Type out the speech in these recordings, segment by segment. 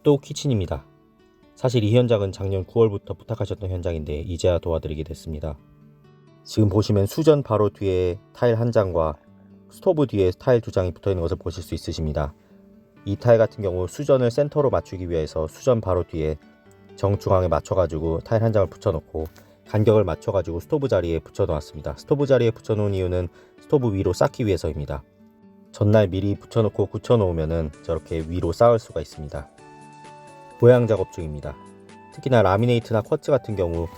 또 키친입니다. 사실 이 현장은 작년 9월부터 부탁하셨던 현장인데 이제야 도와드리게 됐습니다. 지금 보시면 수전 바로 뒤에 타일 한 장과 스토브 뒤에 타일 두 장이 붙어 있는 것을 보실 수 있으십니다. 이 타일 같은 경우 수전을 센터로 맞추기 위해서 수전 바로 뒤에 정중앙에 맞춰가지고 타일 한 장을 붙여놓고 간격을 맞춰가지고 스토브 자리에 붙여놓았습니다. 스토브 자리에 붙여놓은 이유는 스토브 위로 쌓기 위해서입니다. 전날 미리 붙여놓고 굳혀놓으면 저렇게 위로 쌓을 수가 있습니다. 보양 작업 중입니다. 특히나 라미네이트나 쿼츠 같은 경우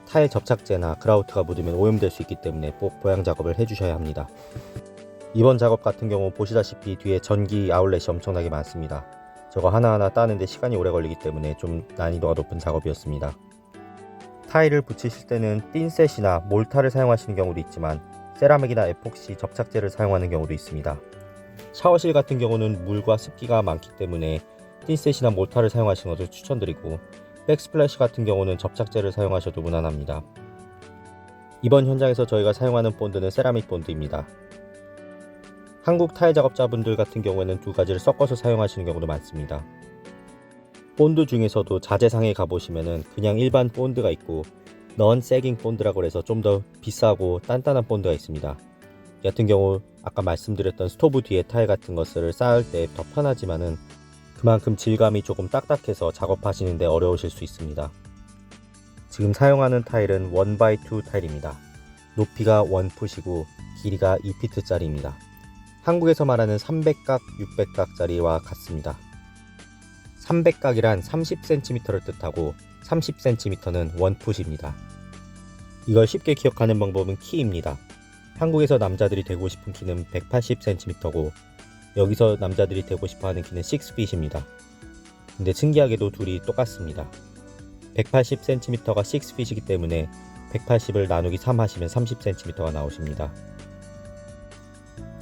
타일 접착제나 그라우트가 묻으면 오염될 수 있기 때문에 꼭 보양 작업을 해주셔야 합니다. 이번 작업 같은 경우 보시다시피 뒤에 전기 아울렛이 엄청나게 많습니다. 저거 하나하나 따는데 시간이 오래 걸리기 때문에 좀 난이도가 높은 작업이었습니다. 타일을 붙이실 때는 핀셋이나 몰타를 사용하시는 경우도 있지만 세라믹이나 에폭시 접착제를 사용하는 경우도 있습니다. 샤워실 같은 경우는 물과 습기가 많기 때문에 핀셋이나 몰타를 사용하시는 것을 추천드리고 백스플래시 같은 경우는 접착제를 사용하셔도 무난합니다. 이번 현장에서 저희가 사용하는 본드는 세라믹 본드입니다. 한국 타일 작업자분들 같은 경우에는 두 가지를 섞어서 사용하시는 경우도 많습니다. 본드 중에서도 자재상에 가보시면은 그냥 일반 본드가 있고 넌 세깅 본드라고 해서 좀 더 비싸고 단단한 본드가 있습니다. 이 같은 경우 아까 말씀드렸던 스토브 뒤에 타일 같은 것을 쌓을 때 더 편하지만은 그만큼 질감이 조금 딱딱해서 작업하시는데 어려우실 수 있습니다. 지금 사용하는 타일은 1x2 타일입니다. 높이가 1풋이고 길이가 2피트짜리입니다. 한국에서 말하는 300각, 600각짜리와 같습니다. 300각이란 30cm를 뜻하고 30cm는 1풋입니다. 이걸 쉽게 기억하는 방법은 키입니다. 한국에서 남자들이 되고 싶은 키는 180cm고 여기서 남자들이 되고 싶어하는 키는 6feet입니다. 근데 신기하게도 둘이 똑같습니다. 180cm가 6feet이기 때문에 180을 나누기 3 하시면 30cm가 나오십니다.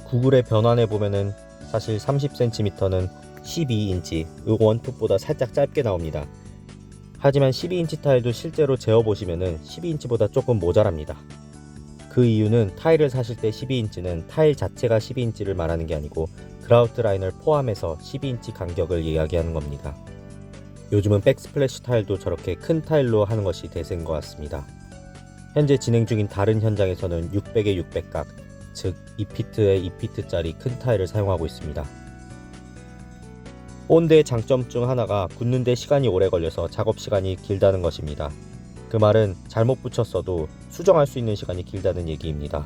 구글에 변환해 보면은 사실 30cm는 12인치, 이 원풋보다 살짝 짧게 나옵니다. 하지만 12인치 타일도 실제로 재어보시면은 12인치보다 조금 모자랍니다. 그 이유는 타일을 사실 때 12인치는 타일 자체가 12인치를 말하는 게 아니고 그라우트 라인을 포함해서 12인치 간격을 이야기하는 겁니다. 요즘은 백스플래시 타일도 저렇게 큰 타일로 하는 것이 대세인 것 같습니다. 현재 진행 중인 다른 현장에서는 600에 600각, 즉 2피트에 2피트짜리 큰 타일을 사용하고 있습니다. 본드의 장점 중 하나가 굳는데 시간이 오래 걸려서 작업 시간이 길다는 것입니다. 그 말은 잘못 붙였어도 수정할 수 있는 시간이 길다는 얘기입니다.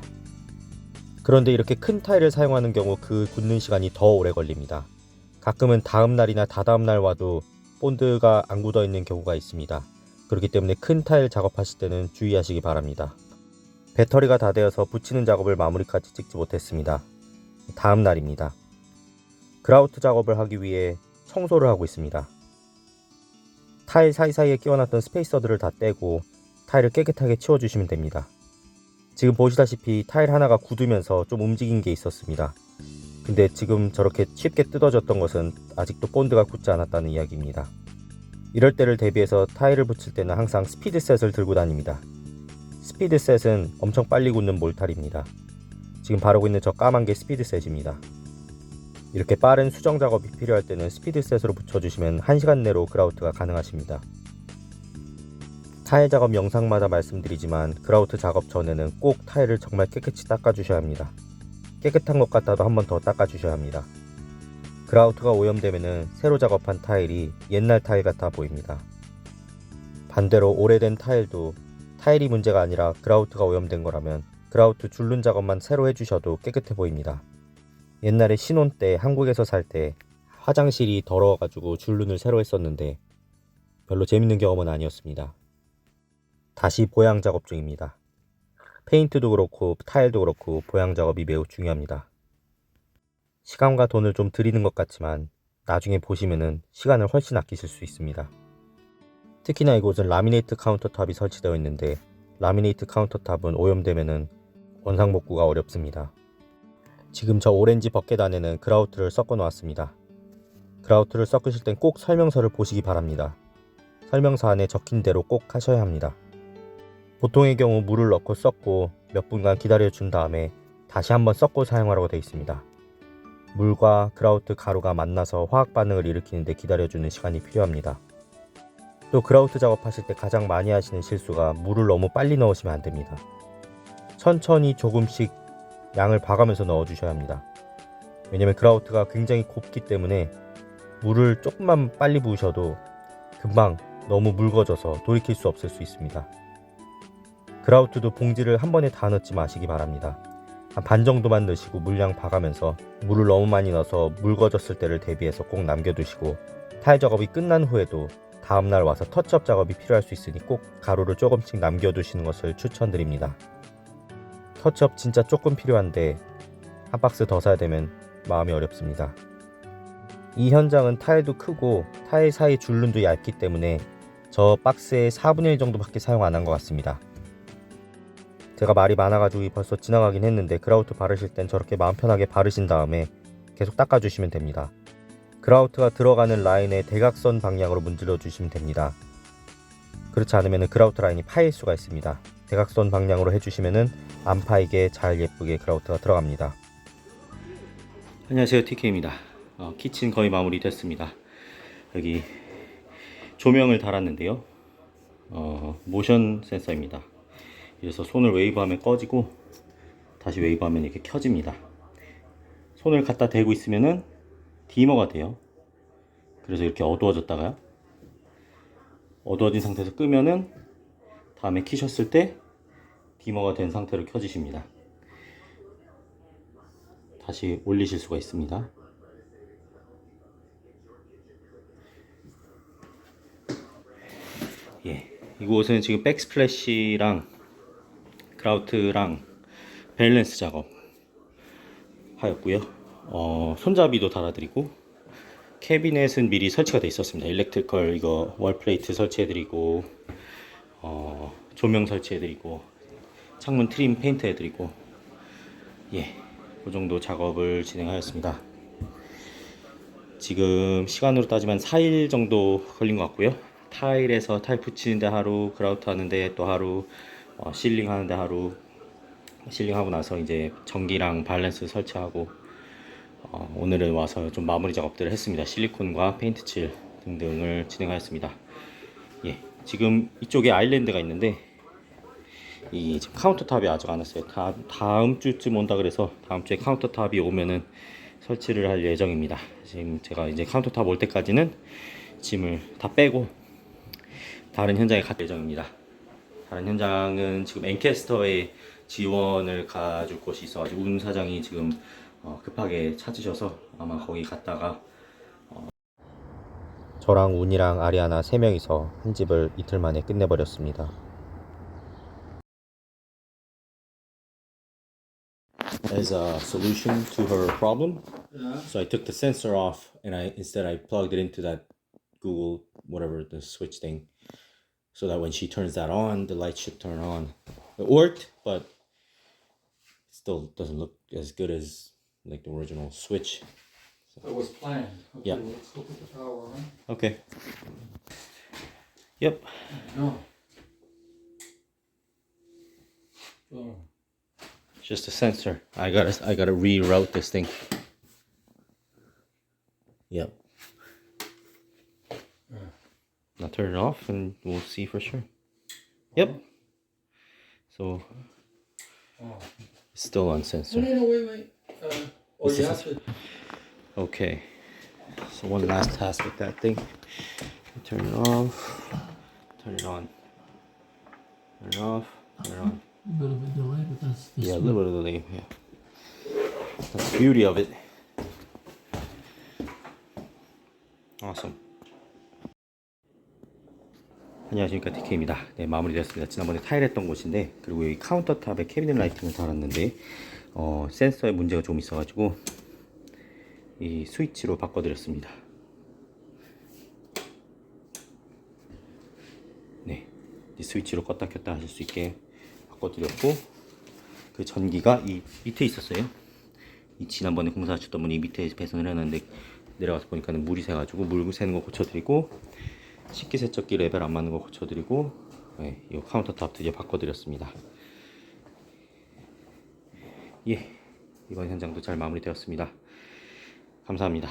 그런데 이렇게 큰 타일을 사용하는 경우 그 굳는 시간이 더 오래 걸립니다. 가끔은 다음날이나 다다음날 와도 본드가 안 굳어 있는 경우가 있습니다. 그렇기 때문에 큰 타일 작업하실 때는 주의하시기 바랍니다. 배터리가 다 되어서 붙이는 작업을 마무리까지 찍지 못했습니다. 다음날입니다. 그라우트 작업을 하기 위해 청소를 하고 있습니다. 타일 사이사이에 끼워놨던 스페이서들을 다 떼고 타일을 깨끗하게 치워주시면 됩니다. 지금 보시다시피 타일 하나가 굳으면서 좀 움직인 게 있었습니다. 근데 지금 저렇게 쉽게 뜯어졌던 것은 아직도 본드가 굳지 않았다는 이야기입니다. 이럴 때를 대비해서 타일을 붙일 때는 항상 스피드셋을 들고 다닙니다. 스피드셋은 엄청 빨리 굳는 몰탈입니다. 지금 바르고 있는 저 까만 게 스피드셋입니다. 이렇게 빠른 수정 작업이 필요할 때는 스피드셋으로 붙여주시면 1시간 내로 그라우트가 가능하십니다. 타일 작업 영상마다 말씀드리지만 그라우트 작업 전에는 꼭 타일을 정말 깨끗이 닦아주셔야 합니다. 깨끗한 것 같아도 한 번 더 닦아주셔야 합니다. 그라우트가 오염되면 새로 작업한 타일이 옛날 타일 같아 보입니다. 반대로 오래된 타일도 타일이 문제가 아니라 그라우트가 오염된 거라면 그라우트 줄눈 작업만 새로 해주셔도 깨끗해 보입니다. 옛날에 신혼 때 한국에서 살 때 화장실이 더러워가지고 줄눈을 새로 했었는데 별로 재밌는 경험은 아니었습니다. 다시 보양 작업 중입니다. 페인트도 그렇고 타일도 그렇고 보양 작업이 매우 중요합니다. 시간과 돈을 좀 들이는 것 같지만 나중에 보시면은 시간을 훨씬 아끼실 수 있습니다. 특히나 이곳은 라미네이트 카운터탑이 설치되어 있는데 라미네이트 카운터탑은 오염되면은 원상복구가 어렵습니다. 지금 저 오렌지 버켓 안에는 그라우트를 섞어 놓았습니다. 그라우트를 섞으실 땐 꼭 설명서를 보시기 바랍니다. 설명서 안에 적힌 대로 꼭 하셔야 합니다. 보통의 경우 물을 넣고 섞고 몇 분간 기다려 준 다음에 다시 한번 섞고 사용하라고 되어 있습니다. 물과 그라우트 가루가 만나서 화학 반응을 일으키는데 기다려주는 시간이 필요합니다. 또 그라우트 작업하실 때 가장 많이 하시는 실수가 물을 너무 빨리 넣으시면 안 됩니다. 천천히 조금씩 양을 봐가면서 넣어주셔야 합니다. 왜냐면 그라우트가 굉장히 곱기 때문에 물을 조금만 빨리 부으셔도 금방 너무 묽어져서 돌이킬 수 없을 수 있습니다. 그라우트도 봉지를 한 번에 다 넣지 마시기 바랍니다. 한 반 정도만 넣으시고 물량 봐가면서 물을 너무 많이 넣어서 묽어졌을 때를 대비해서 꼭 남겨두시고 타일 작업이 끝난 후에도 다음날 와서 터치업 작업이 필요할 수 있으니 꼭 가루를 조금씩 남겨두시는 것을 추천드립니다. 터치업 진짜 조금 필요한데 한 박스 더 사야 되면 마음이 어렵습니다. 이 현장은 타일도 크고 타일 사이 줄눈도 얇기 때문에 저 박스의 4분의 1 정도밖에 사용 안 한 것 같습니다. 제가 말이 많아가지고 벌써 지나가긴 했는데 그라우트 바르실 땐 저렇게 마음 편하게 바르신 다음에 계속 닦아주시면 됩니다. 그라우트가 들어가는 라인의 대각선 방향으로 문질러 주시면 됩니다. 그렇지 않으면 그라우트 라인이 파일 수가 있습니다. 대각선 방향으로 해주시면 안 파이게 잘 예쁘게 그라우트가 들어갑니다. 안녕하세요, TK입니다. 키친 거의 마무리 됐습니다. 여기 조명을 달았는데요. 모션 센서입니다. 그래서 손을 웨이브하면 꺼지고 다시 웨이브하면 이렇게 켜집니다. 손을 갖다 대고 있으면은 디머가 돼요. 그래서 이렇게 어두워졌다가요, 어두워진 상태에서 끄면은 다음에 키셨을 때 디머가 된 상태로 켜지십니다. 다시 올리실 수가 있습니다. 이곳은 지금 백스플래시랑 그라우트랑 밸런스 작업 하였고요. 손잡이도 달아드리고 캐비넷은 미리 설치가 되어 있었습니다. 일렉트리컬 이거 월플레이트 설치해드리고 조명 설치해드리고 창문 트림 페인트 해드리고 그 정도 작업을 진행하였습니다. 지금 시간으로 따지면 4일 정도 걸린 것 같고요. 타일에서 타일 붙이는데 하루, 그라우트 하는데 또 하루, 실링 하는데 하루, 실링하고 나서 이제 전기랑 밸런스 설치하고 오늘은 와서 좀 마무리 작업들을 했습니다. 실리콘과 페인트 칠 등등을 진행하였습니다. 지금 이쪽에 아일랜드가 있는데 이 지금 카운터탑이 아직 안 왔어요. 다음 주쯤 온다 그래서 다음 주에 카운터탑이 오면은 설치를 할 예정입니다. 지금 제가 이제 카운터탑 올 때까지는 짐을 다 빼고 다른 현장에 갈 예정입니다. 다른 현장은 지금 앵캐스터에 지원을 가줄 곳이 있어가지고 운 사장이 지금 급하게 찾으셔서 아마 거기 갔다가 저랑 운이랑 아리아나 3명이서 한 집을 이틀 만에 끝내버렸습니다. As a solution to her problem, so I took the sensor off and instead I plugged it into that Google whatever the switch thing, so that when she turns that on, the light should turn on. It worked, but it still doesn't look as good as like the original switch. It was planned. Okay, Yeah. let's go put the power on. Okay. Yep. No. Oh. Just a sensor. I gotta reroute this thing. Yep. Now turn it off and we'll see for sure. Yep. So Oh. it's still on No, sensor. no, wait. This You is- have to. Okay. So one last task with that thing. Turn it off. Turn it on. Turn it off. Turn it on. A bit of a delay, but that's the Yeah, a little bit of delay. Yeah. That's the beauty of it. Awesome. 안녕하십니까, TK입니다. 네, 마무리되었습니다. 지난번에 타일했던 곳인데, 그리고 여기 카운터탑에 캐비넷 라이팅을 달았는데 센서에 문제가 좀 있어가지고 이 스위치로 바꿔드렸습니다. 네, 이 스위치로 껐다 켰다 하실 수 있게 바꿔드렸고, 그 전기가 이 밑에 있었어요. 이 지난번에 공사하셨던 분이 밑에 배선을 해놨는데 내려가서 보니까는 물이 새가지고 물 새는 거 고쳐드리고, 식기세척기 레벨 안 맞는 거 고쳐드리고, 이 카운터탑 드디어 바꿔드렸습니다. 이번 현장도 잘 마무리되었습니다. 감사합니다.